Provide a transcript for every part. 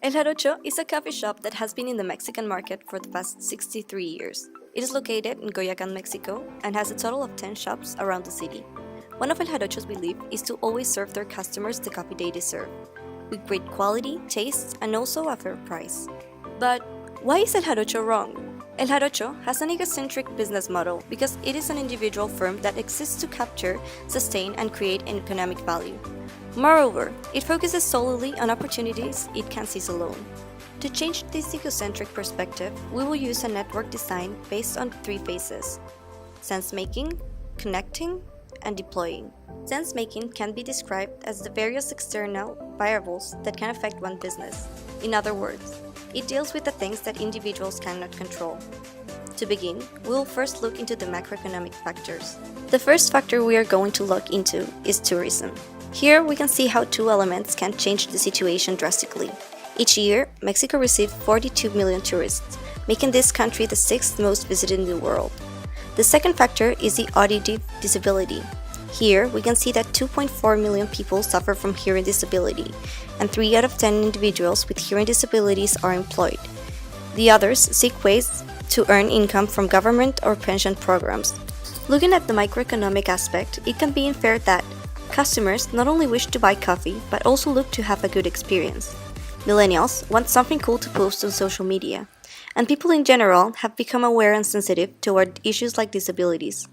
El Jarocho is a coffee shop that has been in the Mexican market for the past 63 years. It is located in Coyoacán, Mexico, and has a total of 10 shops around the city. One of El Jarocho's beliefs is to always serve their customers the coffee they deserve, with great quality, taste, and also a fair price. But why is El Jarocho wrong? El Jarocho has an egocentric business model because it is an individual firm that exists to capture, sustain, and create an economic value. Moreover, it focuses solely on opportunities it can seize alone. To change this egocentric perspective, we will use a network design based on three phases: sense-making, connecting, and deploying. Sense-making can be described as the various external variables that can affect one business. In other words, it deals with the things that individuals cannot control. To begin, we will first look into the macroeconomic factors. The first factor we are going to look into is tourism. Here we can see how two elements can change the situation drastically. Each year, Mexico receives 42 million tourists, making this country the sixth most visited in the world. The second factor is the auditive disability. Here we can see that 2.4 million people suffer from hearing disability, and 3 out of 10 individuals with hearing disabilities are employed. The others seek ways to earn income from government or pension programs. Looking at the microeconomic aspect, it can be inferred that customers not only wish to buy coffee, but also look to have a good experience. Millennials want something cool to post on social media, and people in general have become aware and sensitive toward issues like disabilities.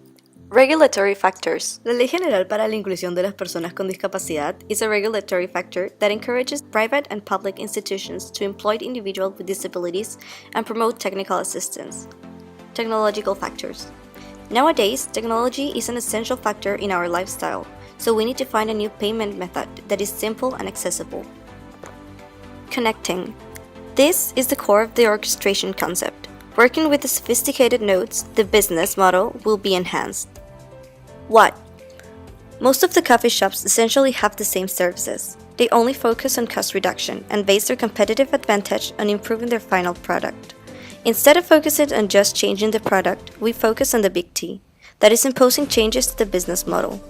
Regulatory factors. La Ley General para la Inclusión de las Personas con Discapacidad is a regulatory factor that encourages private and public institutions to employ individuals with disabilities and promote technical assistance. Technological factors. Nowadays, technology is an essential factor in our lifestyle, so we need to find a new payment method that is simple and accessible. Connecting. This is the core of the orchestration concept. Working with the sophisticated nodes, the business model will be enhanced. What? Most of the coffee shops essentially have the same services. They only focus on cost reduction and base their competitive advantage on improving their final product. Instead of focusing on just changing the product, we focus on the big T, that is imposing changes to the business model.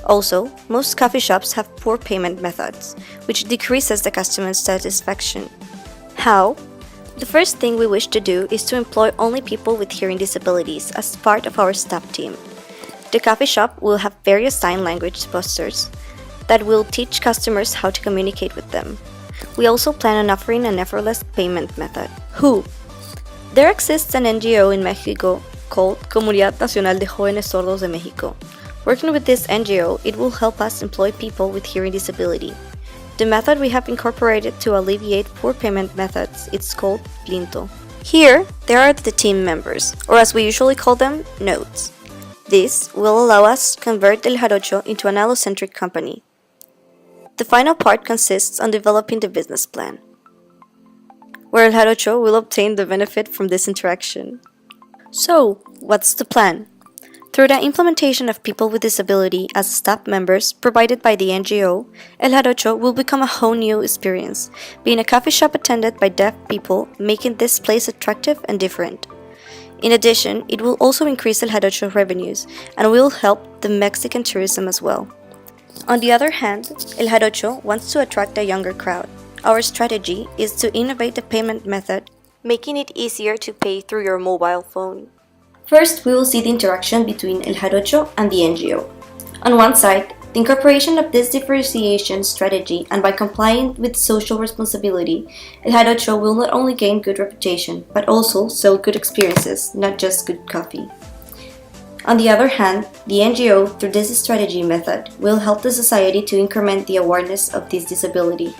Also, most coffee shops have poor payment methods, which decreases the customer satisfaction. How? The first thing we wish to do is to employ only people with hearing disabilities as part of our staff team. The coffee shop will have various sign language posters that will teach customers how to communicate with them. We also plan on offering an effortless payment method. Who? There exists an NGO in Mexico called Comunidad Nacional de Jóvenes Sordos de México. Working with this NGO, it will help us employ people with hearing disability. The method we have incorporated to alleviate poor payment methods is called Plinto. Here, there are the team members, or as we usually call them, nodes. This will allow us to convert El Jarocho into an allocentric company. The final part consists on developing the business plan, where El Jarocho will obtain the benefit from this interaction. So, what's the plan? Through the implementation of people with disability as staff members provided by the NGO, El Jarocho will become a whole new experience, being a coffee shop attended by deaf people, making this place attractive and different. In addition, it will also increase El Jarocho revenues and will help the Mexican tourism as well. On the other hand, El Jarocho wants to attract a younger crowd. Our strategy is to innovate the payment method, making it easier to pay through your mobile phone. First, we will see the interaction between El Jarocho and the NGO. On one side, the incorporation of this differentiation strategy, and by complying with social responsibility, El Jarocho will not only gain good reputation, but also sell good experiences, not just good coffee. On the other hand, the NGO, through this strategy method, will help the society to increment the awareness of this disability.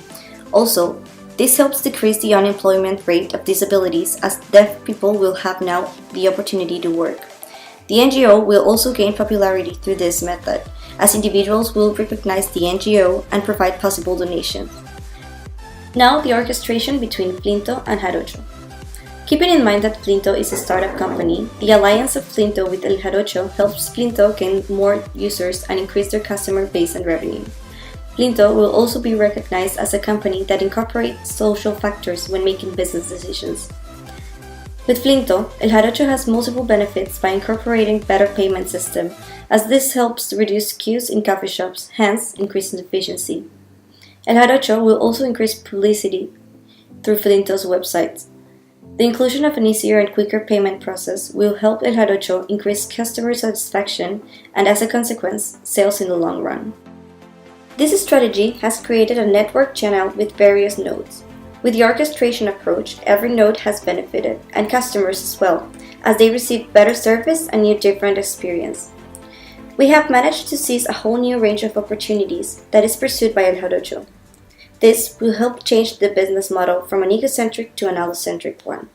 Also, this helps decrease the unemployment rate of disabilities, as deaf people will have now the opportunity to work. The NGO will also gain popularity through this method, as individuals will recognize the NGO and provide possible donations. Now the orchestration between Plinto and Jarocho. Keeping in mind that Plinto is a startup company, the alliance of Plinto with El Jarocho helps Plinto gain more users and increase their customer base and revenue. Plinto will also be recognized as a company that incorporates social factors when making business decisions. With Plinto, El Jarocho has multiple benefits by incorporating better payment system, as this helps reduce queues in coffee shops, hence increasing efficiency. El Jarocho will also increase publicity through Filinto's website. The inclusion of an easier and quicker payment process will help El Jarocho increase customer satisfaction and, as a consequence, sales in the long run. This strategy has created a network channel with various nodes. With the orchestration approach, every node has benefited, and customers as well, as they receive better service and a different experience. We have managed to seize a whole new range of opportunities that is pursued by El Jarocho. This will help change the business model from an egocentric to an allocentric one.